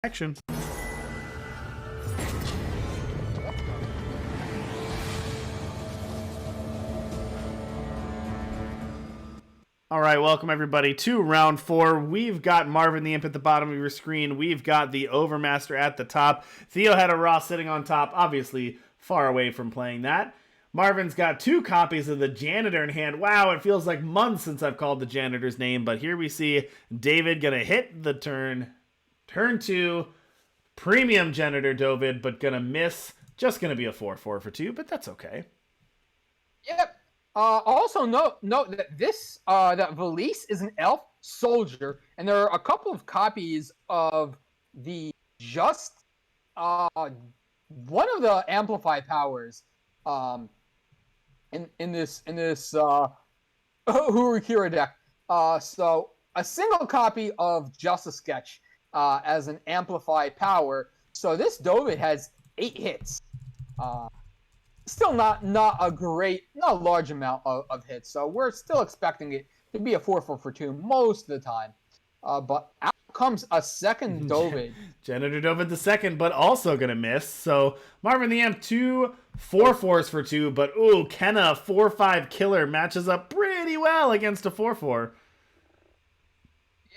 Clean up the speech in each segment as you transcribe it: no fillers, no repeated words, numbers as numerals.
Action. All right, welcome everybody to round 4. We've got Marvin the Imp at the bottom of your screen. We've got the Overmaster at the top. Theo had a Ross sitting on top, obviously far away from playing that. Marvin's got 2 copies of the Janitor in hand. Wow, it feels like months since I've called the Janitor's name, but here we see David gonna hit the turn 2. Premium Janitor Dovid, but gonna miss. Just gonna be a 4/4 for 2, but that's okay. Yep. Also note that this that Valise is an elf soldier, and there are a couple of copies of the just one of the amplify powers in this Hurikira deck. So a single copy of Just a Sketch as an amplify power. So this Dovid has 8 hits. Still not a large amount of hits. So we're still expecting it to be a 4/4 for 2 most of the time. But out comes a second Dovid. Janitor Dovid the second, but also gonna miss. So Marvin the Amp 2 4/4s for 2, but ooh, Kenna 4/5 killer matches up pretty well against a 4/4.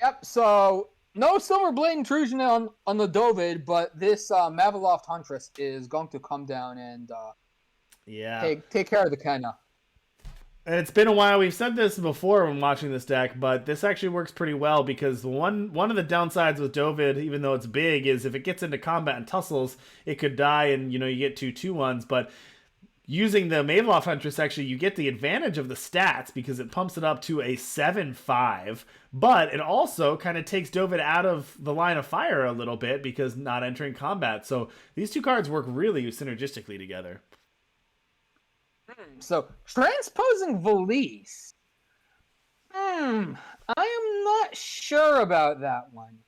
Yep. So no Silver Blade Intrusion on the Dovid, but this Mavaloft Huntress is going to come down and take care of the Kenna. And it's been a while. We've said this before when watching this deck, but this actually works pretty well because one of the downsides with Dovid, even though it's big, is if it gets into combat and tussles, it could die and you get 2/2/1s. But using the Mavaloft Huntress, actually, you get the advantage of the stats because it pumps it up to a 7/5. But it also kind of takes Dovid out of the line of fire a little bit because not entering combat. So these 2 cards work really synergistically together. So transposing Valise. I am not sure about that one.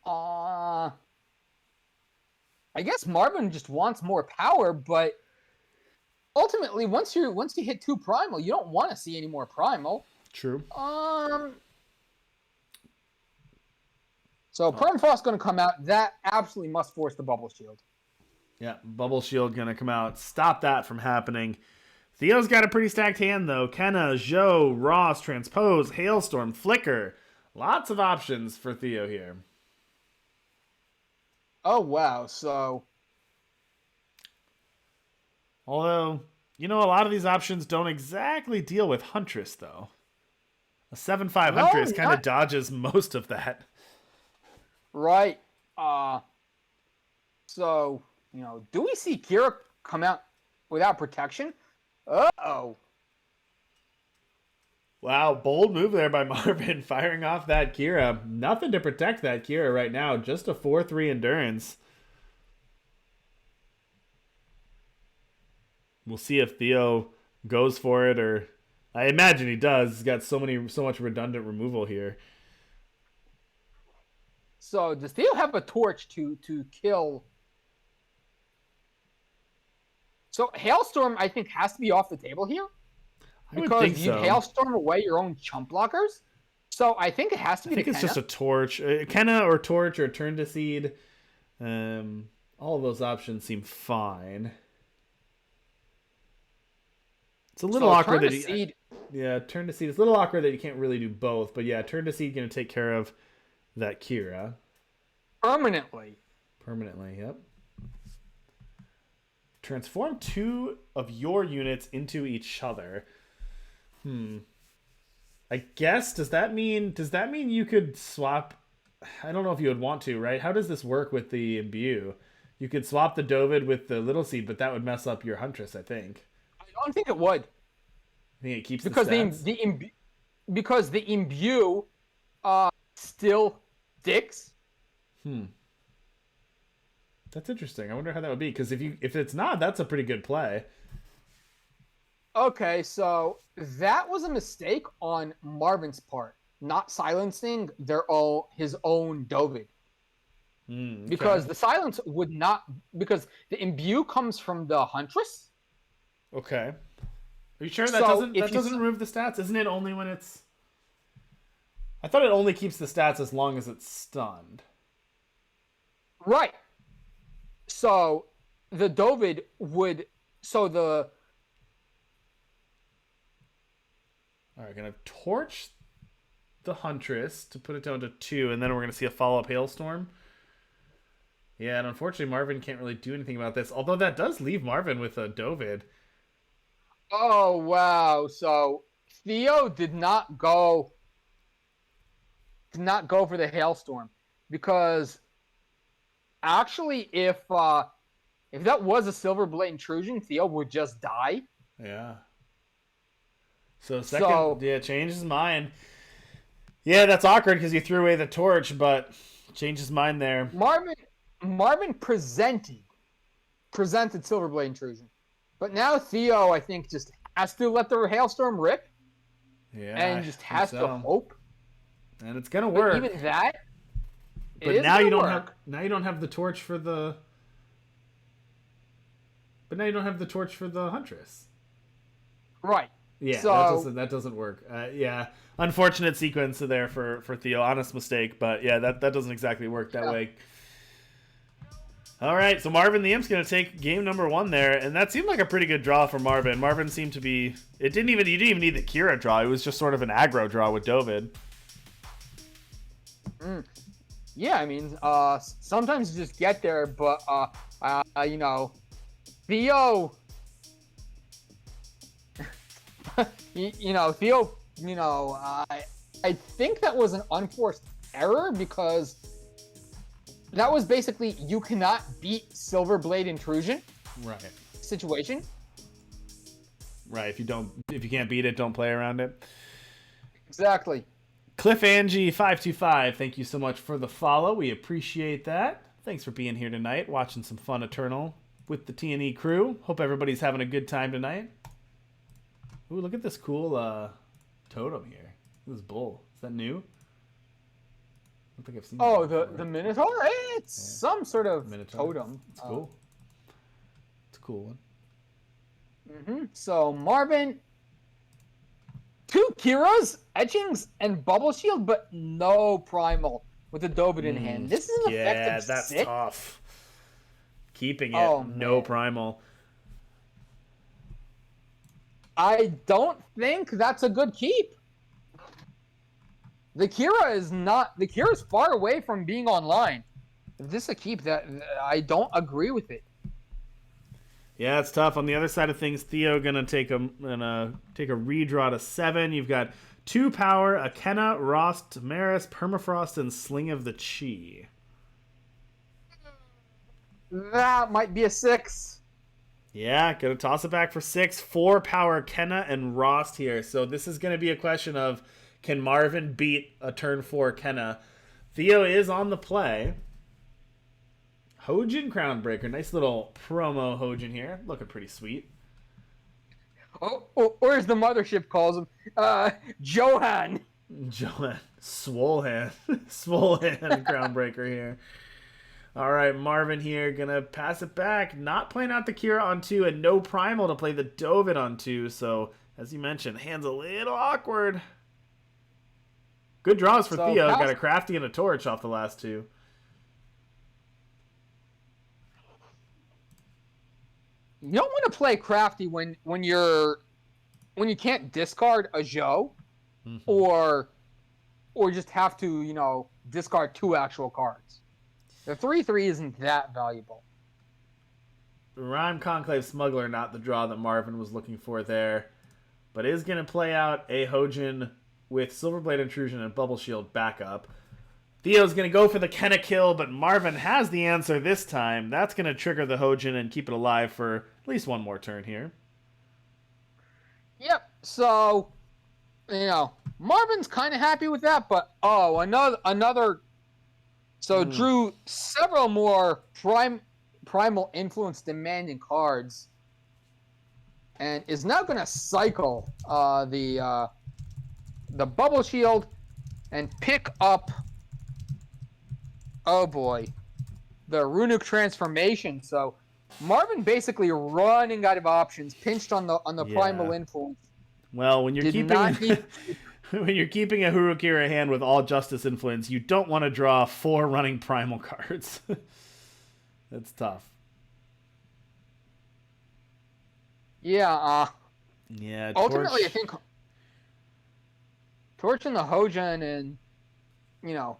I guess Marvin just wants more power, but ultimately, once you hit 2 primal, you don't want to see any more primal. True. So Permafrost's going to come out. That absolutely must force the Bubble Shield. Yeah, Bubble Shield going to come out. Stop that from happening. Theo's got a pretty stacked hand, though. Kenna, Joe, Ross, Transpose, Hailstorm, Flicker. Lots of options for Theo here. Oh, wow. So... Although, a lot of these options don't exactly deal with Huntress, though. A 7/5 Huntress kind of dodges most of that. Right. So, do we see Kira come out without protection? Uh-oh. Wow, bold move there by Marvin, firing off that Kira. Nothing to protect that Kira right now, just a 4/3 endurance. We'll see if Theo goes for it, or I imagine he does. He's got so much redundant removal here. So does Theo have a torch to kill? So Hailstorm, I think, has to be off the table here. Because you Hailstorm away your own chump blockers. So I think it has to be I think it's just a torch. Kenna or torch or turn to seed. All of those options seem fine. It's a little awkward that turn to seed. It's a little awkward that you can't really do both. But yeah, turn to seed going to take care of that Kira. Permanently, yep. Transform 2 of your units into each other. I guess, does that mean you could swap? I don't know if you would want to, right? How does this work with the Imbue? You could swap the Dovid with the Little Seed, but that would mess up your Huntress, I think. I don't think it would. I think it keeps because the stats. Because the Imbue still sticks. That's interesting. I wonder how that would be, because if it's not, that's a pretty good play. Okay, so that was a mistake on Marvin's part, not silencing his own Dovid. Okay. Because the silence would not, because the Imbue comes from the Huntress. Okay. Are you sure that doesn't remove the stats? Isn't it only when it's... I thought it only keeps the stats as long as it's stunned. Right. So the Dovid would. So the. All right, gonna torch the Huntress to put it down to 2, and then we're gonna see a follow-up Hailstorm. Yeah, and unfortunately Marvin can't really do anything about this. Although that does leave Marvin with a Dovid. Oh wow! So Theo did not go. Did not go for the Hailstorm because actually, if that was a Silver Blade intrusion, Theo would just die. Yeah. Change his mind. Yeah, that's awkward because he threw away the torch, but changed his mind there. Marvin presented Silver Blade intrusion, but now Theo, I think, just has to let the Hailstorm rip. Yeah, and just has to hope. And it's gonna work. Even that. But now you don't have the torch for the. But now you don't have the torch for the Huntress. Right. Yeah, so, that doesn't work. Yeah, unfortunate sequence there for Theo. Honest mistake, but yeah, that doesn't exactly work that way. All right, so Marvin the Imp's going to take game number 1 there, and that seemed like a pretty good draw for Marvin. Marvin seemed to be... You didn't even need the Kira draw. It was just sort of an aggro draw with Dovid. Yeah, I mean, sometimes you just get there, but, Theo... Theo, I think that was an unforced error because... That was basically you cannot beat Silver Blade intrusion. Right. Situation. Right. If you can't beat it, don't play around it. Exactly. Cliff Angie 525, thank you so much for the follow. We appreciate that. Thanks for being here tonight, watching some fun Eternal with the T&E crew. Hope everybody's having a good time tonight. Ooh, look at this cool totem here. This bull. Is that new? I don't think I've seen the Minotaur? It's some sort of Minotaur. Totem. It's cool. It's a cool one. So Marvin, 2 Kiras, Etchings, and Bubble Shield, but no Primal with the Dovid in hand. This is an effective that's sit. Tough. Keeping it, no Primal. I don't think that's a good keep. The Kira is far away from being online. If this is a keep, that I don't agree with it. Yeah, it's tough. On the other side of things, Theo gonna take a redraw to 7. You've got 2 power, Akenna, Rost, Maris, Permafrost, and Sling of the Chi. That might be a 6. Yeah, gonna toss it back for 6. 4 power, Kenna and Rost here. So this is gonna be a question of, can Marvin beat a turn 4 Kenna? Theo is on the play. Hojin Crownbreaker. Nice little promo Hojin here. Looking pretty sweet. Or as the mothership calls him, Johan. Johan. Swolehand. Swolehand Crownbreaker here. All right, Marvin here. Gonna pass it back. Not playing out the Kira on 2 and no Primal to play the Dovid on 2. So, as you mentioned, hand's a little awkward. Good draws for Theo. Got a Crafty and a Torch off the last 2. You don't want to play Crafty when you can't discard a Zhou, or just have to discard 2 actual cards. The 3/3 isn't that valuable. Rhyme Conclave Smuggler, not the draw that Marvin was looking for there, but is going to play out a Hojin with Silverblade Intrusion and Bubble Shield backup. Theo's going to go for the Kenna kill, but Marvin has the answer this time. That's going to trigger the Hojin and keep it alive for at least 1 more turn here. Yep, so, Marvin's kind of happy with that, but, another... So, drew several more Primal Influence demanding cards, and is now going to cycle the Bubble Shield and pick up, oh boy, the Runic Transformation. So Marvin basically running out of options, pinched on the Primal Influence. Well, when you're keeping when you're keeping a Hurukira hand with all Justice Influence, you don't want to draw 4 running Primal cards. It's tough. Yeah. Yeah, Ultimately, I Torch. think Torch and the Hojan, and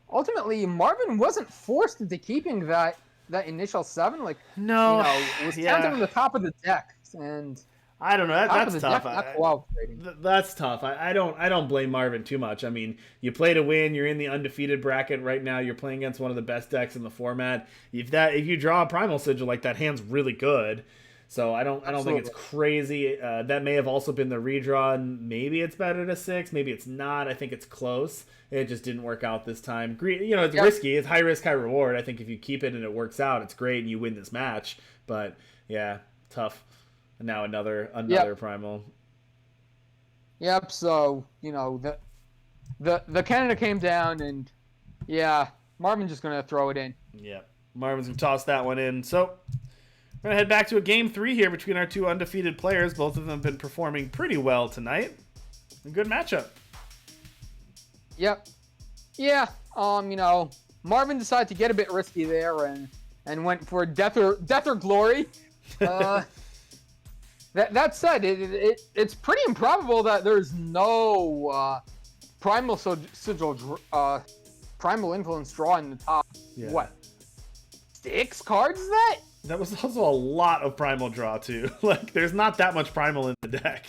ultimately Marvin wasn't forced into keeping that initial 7. Like, No, it was counted yeah. on the top of the deck, and I don't know. top of That's the tough. deck not cooperating. That's tough. I don't blame Marvin too much. I mean, you play to win. You're in the undefeated bracket right now. You're playing against one of the best decks in the format. If you draw a Primal Sigil, like, that hand's really good. So I don't think it's Absolutely. crazy. That may have also been the redraw, and maybe it's better to 6. Maybe it's not. I think it's close. It just didn't work out this time. It's Yep. risky. It's high risk, high reward. I think if you keep it and it works out, it's great, and you win this match. But yeah, tough. And now another Yep. Primal. Yep. So the Canada came down, and yeah, Marvin's just gonna throw it in. Yep. Marvin's gonna toss that one in. So we're gonna head back to a game 3 here between our two undefeated players. Both of them have been performing pretty well tonight. A good matchup. Yep. Yeah. Marvin decided to get a bit risky there and went for death or glory. That said, it's pretty improbable that there's no primal sigil primal influence draw in the top. Yeah. What? 6 cards is that? That was also a lot of Primal draw too. Like, there's not that much Primal in the deck.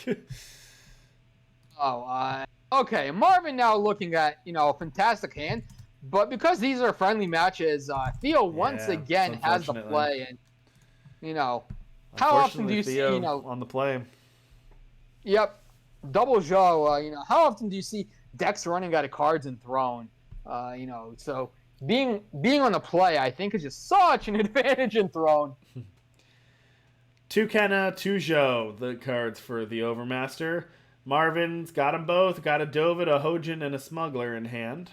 Okay. Marvin now looking at a fantastic hand, but because these are friendly matches, Theo once again has the play, and how often do you Theo see on the play? Yep, double Joe. How often do you see decks running out of cards and thrown? So being on the play, I think, is just such an advantage in throne. 2 Kenna, 2 Joe, the cards for the Overmaster. Marvin's got them both. Got a Dovid, a Hojin, and a Smuggler in hand.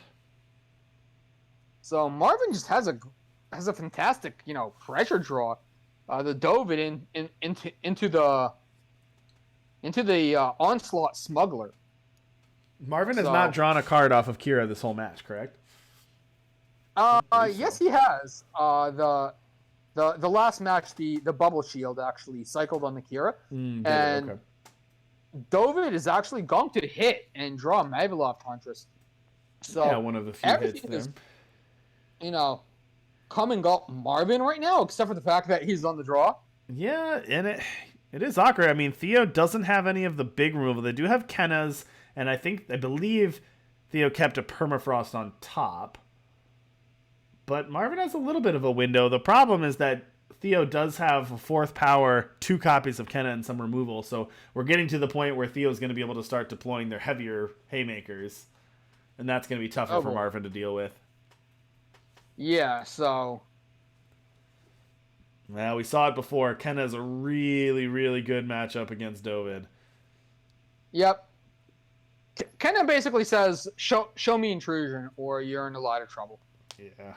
So Marvin just has a fantastic pressure draw. The Dovid into the onslaught Smuggler. Marvin has not drawn a card off of Kira this whole match, correct? Yes, he has. The last match, the bubble shield actually cycled on the Kira, and okay. Dovid is actually going to hit and draw a Maviloft Huntress. So Yeah, one of the few hits there. Is, coming up Marvin right now, except for the fact that he's on the draw. Yeah, and it is awkward. I mean, Theo doesn't have any of the big removal. They do have Kenna's, and I believe Theo kept a Permafrost on top. But Marvin has a little bit of a window. The problem is that Theo does have a 4th power, 2 copies of Kenna, and some removal. So we're getting to the point where Theo's going to be able to start deploying their heavier haymakers. And that's going to be tougher for Marvin to deal with. Yeah, so... Well, we saw it before. Kenna's a really, really good matchup against Dovid. Yep. Kenna basically says, show me intrusion, or you're in a lot of trouble. Yeah.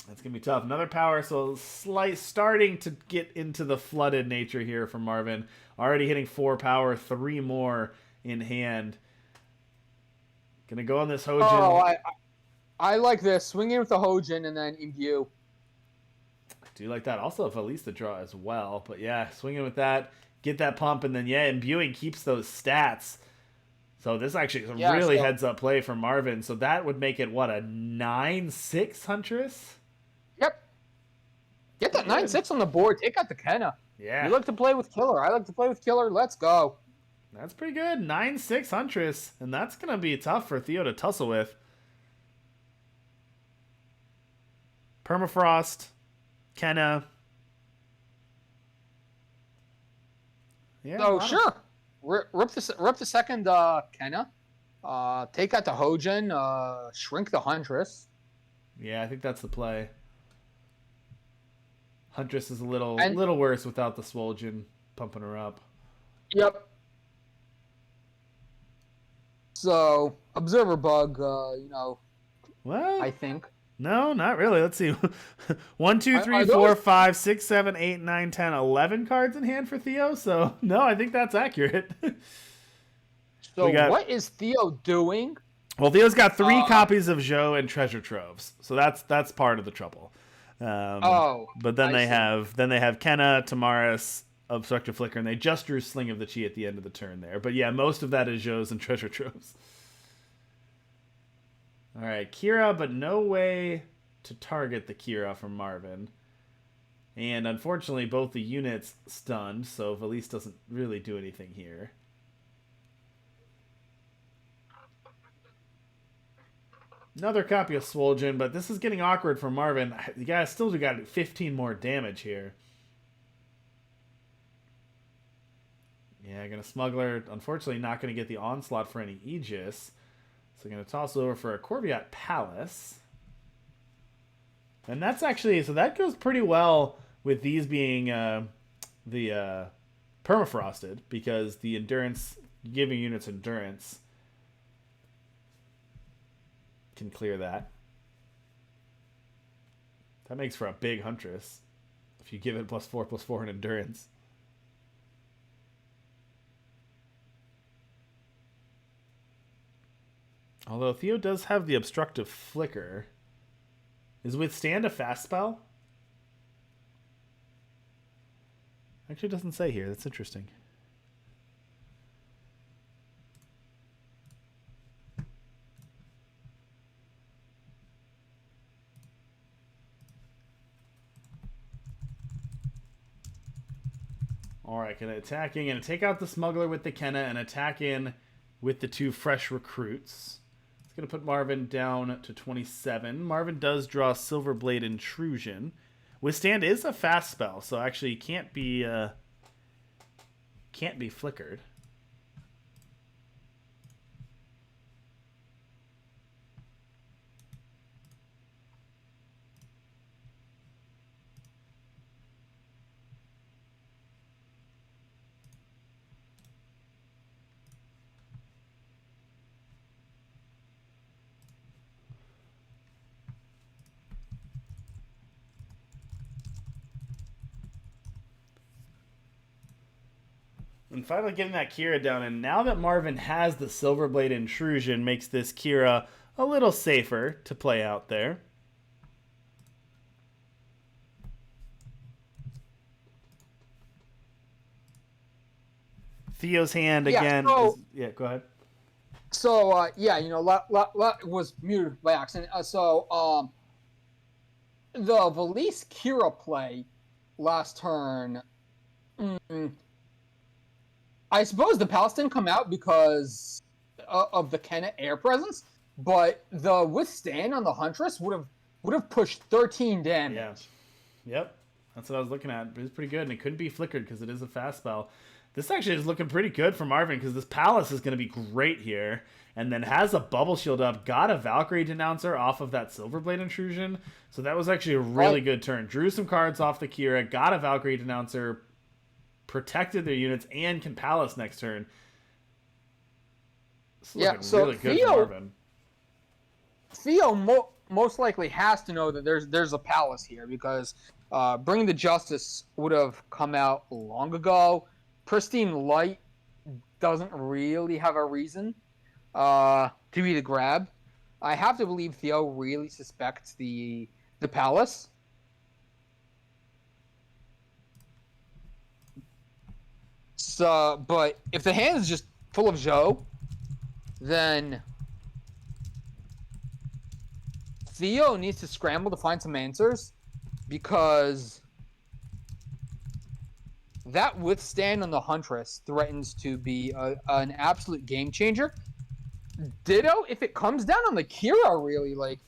That's going to be tough. Another power, so starting to get into the flooded nature here from Marvin. Already hitting 4 power, 3 more in hand. Going to go on this Hojin. Oh, I like this. Swing in with the Hojin and then imbue. I do like that. Also, if at least the draw as well. But yeah, swing in with that. Get that pump, and then, imbuing keeps those stats. So this actually is a really heads-up play for Marvin. So that would make it, what, a 9-6 Huntress? Yep. Get that 9-6 on the board. Take out the Kenna. Yeah. You like to play with Killer. I like to play with Killer. Let's go. That's pretty good. 9-6 Huntress. And that's going to be tough for Theo to tussle with. Permafrost. Kenna. Yeah. So, sure. Rip the second Kenna. Take out the Hojin. Shrink the Huntress. Yeah, I think that's the play. Huntress is a little worse without the Swolgen pumping her up. Yep. So, Observer Bug, Well, I think. No, not really. Let's see. 1, 2, 3, 4, 5, 6, 7, 8, 9, 10, 11 cards in hand for Theo. So, no, I think that's accurate. So, what is Theo doing? Well, Theo's got 3 copies of Joe and Treasure Troves. So, that's part of the trouble. Oh, But then I they see. have Kenna, Tamaris, Obstructive Flicker, and they just drew Sling of the Chi at the end of the turn there. But yeah, most of that is Zhous and Treasure Troves. All right, Kira, but no way to target the Kira from Marvin. And unfortunately, both the units stunned, so Valise doesn't really do anything here. Another copy of Swolgen, but this is getting awkward for Marvin. You guys still got 15 more damage here. Yeah, gonna Smuggler. Unfortunately, not gonna get the Onslaught for any Aegis. So gonna toss it over for a Corviat Palace. And that's actually, so that goes pretty well with these being the permafrosted, because the endurance, giving units endurance, can clear that. That makes for a big Huntress if you give it +4/+4 in endurance. Although Theo does have the Obstructive Flicker. Is Withstand a fast spell? Actually, doesn't say here. That's interesting. Alright, gonna attack in. Gonna take out the Smuggler with the Kenna and attack in with the 2 fresh recruits. It's gonna put Marvin down to 27. Marvin does draw Silverblade Intrusion. Withstand is a fast spell, so actually can't be flickered. And finally getting that Kira down, and now that Marvin has the Silverblade Intrusion, makes this Kira a little safer to play out there. Theo's hand again. Yeah, go ahead. So yeah, lot was muted by accident. The Valise Kira play last turn. I suppose the Palace didn't come out because of the Kenna air presence, but the Withstand on the Huntress would have pushed 13 damage. Yeah. Yep. That's what I was looking at. It was pretty good, and it couldn't be flickered because it is a fast spell. This actually is looking pretty good for Marvin because this Palace is going to be great here. And then has a Bubble Shield up, got a Valkyrie Denouncer off of that Silverblade Intrusion. So that was actually a really good turn. Drew some cards off the Kira, got a Valkyrie Denouncer, protected their units, and can Palace next turn. This is looking really good for Marvin. Theo most likely has to know that there's a Palace here because Bring the Justice would have come out long ago. Pristine Light doesn't really have a reason to be the grab. I have to believe Theo really suspects the Palace. So, but if the hand is just full of Zhou, then Theo needs to scramble to find some answers because that Withstand on the Huntress threatens to be an absolute game changer. Ditto, if it comes down on the Kira, really, like,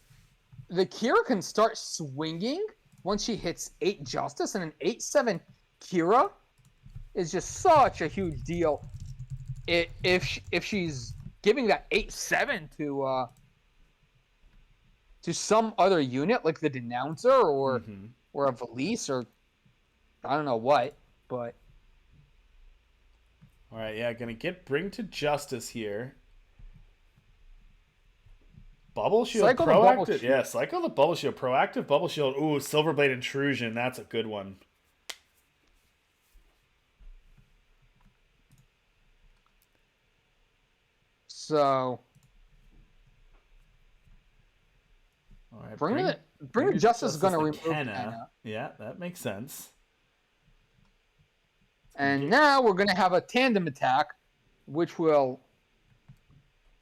the Kira can start swinging once she hits 8 Justice, and an 8/7 Kira is just such a huge deal. If she's giving that 8/7 to some other unit, like the Denouncer or a Valise, or I don't know what, but... Alright, yeah, gonna get Bring to Justice here. Bubble Shield, Cycle proactive. Bubble Shield. Yeah, cycle the Bubble Shield. Proactive Bubble Shield. Ooh, Silverblade Intrusion. That's a good one. So... All right, Bring of Justice is going to remove Kenna. Kenna. Yeah, that makes sense. And now we're going to have a tandem attack, which will...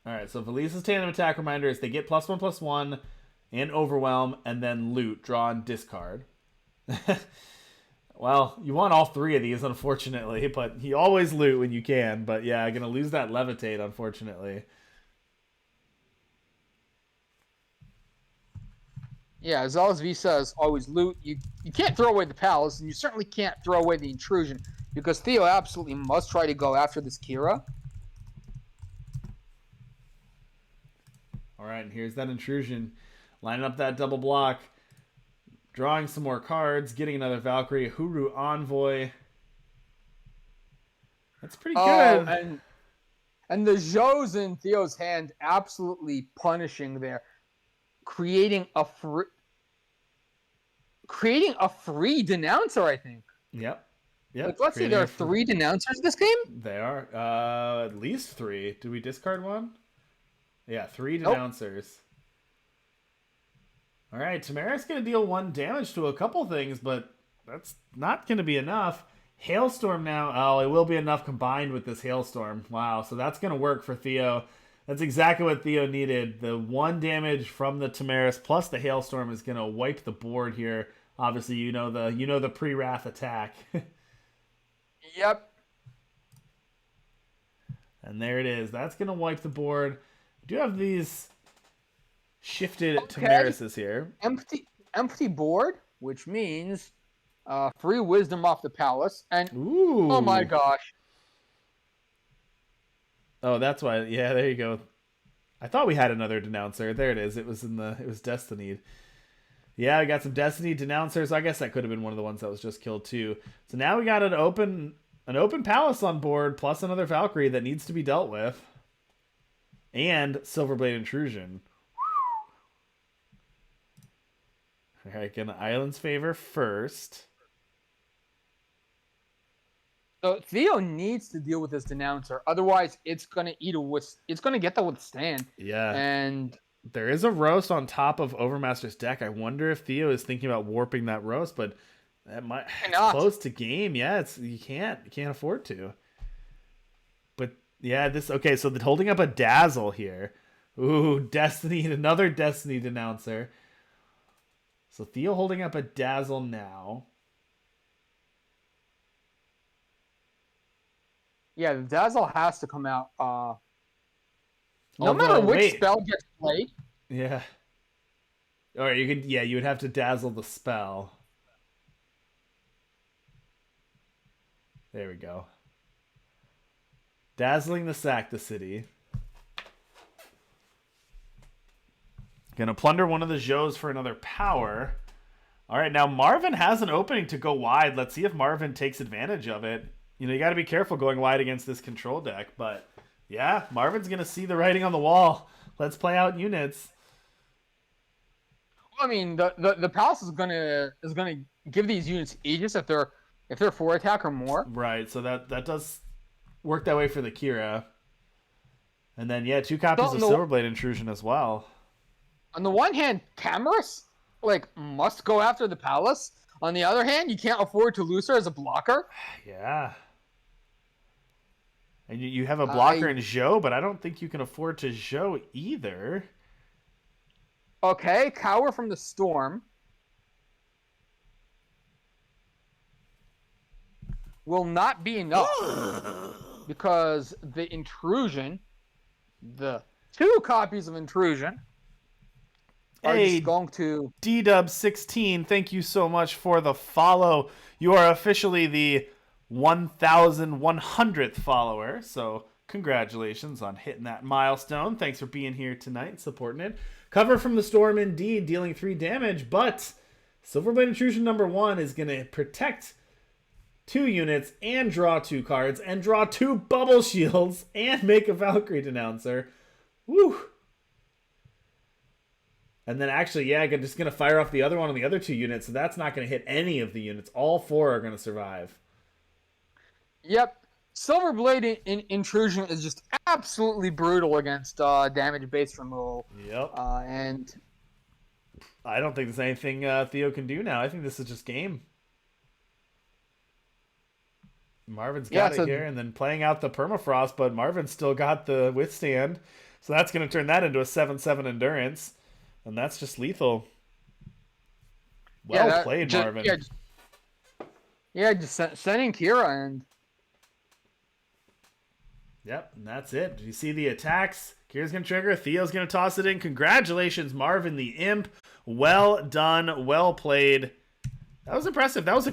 Alright, so Valise's tandem attack reminder is they get +1/+1 and Overwhelm, and then loot, draw, and discard. Well, you want all three of these, unfortunately, but you always loot when you can. But yeah, I'm going to lose that Levitate, unfortunately. Yeah, as always, V says, always loot. You can't throw away the Palace, and you certainly can't throw away the Intrusion, because Theo absolutely must try to go after this Kira. All right, and here's that Intrusion. Lining up that double block. Drawing some more cards. Getting another Valkyrie. Huru Envoy. That's pretty good. And the Zhou's in Theo's hand absolutely punishing there. Creating a free denouncer, I think. Yep. Like, let's see, there are 3 denouncers this game? There are. At least 3. Did we discard one? Yeah, 3 denouncers. Nope. All right, Tamara's going to deal 1 damage to a couple things, but that's not going to be enough. Hailstorm now. Oh, it will be enough combined with this Hailstorm. Wow, so that's going to work for Theo. That's exactly what Theo needed. The 1 damage from the Tamaris plus the Hailstorm is going to wipe the board here. Obviously, you know the pre-Wrath attack. Yep. And there it is. That's going to wipe the board. We do have these shifted Tamarises here. Empty board, which means free wisdom off the Palace. And ooh. Oh my gosh. Oh, that's why. Yeah, there you go. I thought we had another denouncer. There it is. It was Destiny. Yeah, we got some Destiny denouncers. I guess that could have been one of the ones that was just killed too. So now we got an open Palace on board plus another Valkyrie that needs to be dealt with. And Silverblade Intrusion. All right, gonna Island's favor first. So Theo needs to deal with this denouncer, otherwise it's gonna get the withstand. Yeah, and there is a roast on top of Overmaster's deck. I wonder if Theo is thinking about warping that roast, but that might it's close to game. Yeah, you can't afford to. But yeah, okay. So they're holding up a Dazzle here. Ooh, Destiny, another Destiny denouncer. So Theo holding up a Dazzle now. Yeah, the Dazzle has to come out. No matter which spell gets played. Yeah. Or you would have to Dazzle the spell. There we go. Dazzling the sack the city. Gonna plunder one of the Zhous for another power. All right, now Marvin has an opening to go wide. Let's see if Marvin takes advantage of it. You got to be careful going wide against this control deck. But yeah, Marvin's gonna see the writing on the wall. Let's play out units. Well, I mean, the Palace is gonna give these units Aegis if they're 4 attack or more. Right. So that does work that way for the Kira. And then 2 copies of Silverblade Intrusion as well. On the one hand, Tamaris must go after the Palace. On the other hand, you can't afford to lose her as a blocker. Yeah. And you have a blocker in Zhou, but I don't think you can afford to Zhou either. Okay, Cower from the Storm. Will not be enough. Because the Intrusion, the 2 copies of Intrusion, are just going to... DDub16, thank you so much for the follow. You are officially the 1,100th follower, so congratulations on hitting that milestone. Thanks for being here tonight and supporting it. Cover from the Storm indeed, dealing 3 damage, but Silverblade Intrusion number 1 is going to protect 2 units and draw 2 cards and draw 2 bubble shields and make a Valkyrie denouncer. Woo! And then actually, I'm just going to fire off the other one on the other 2 units, so that's not going to hit any of the units. All 4 are going to survive. Yep. Silverblade Intrusion is just absolutely brutal against damage-based removal. Yep. And I don't think there's anything Theo can do now. I think this is just game. Marvin's Yeah, got it so here, and then playing out the permafrost, but Marvin's still got the withstand. So that's going to turn that into a 7/7 endurance. And that's just lethal. yeah, Well played, Marvin. just sending Kira and Yep, and that's it. Did you see the attacks? Kira's going to trigger. Theo's going to toss it in. Congratulations, Marvin the Imp. Well done. Well played. That was impressive. That was a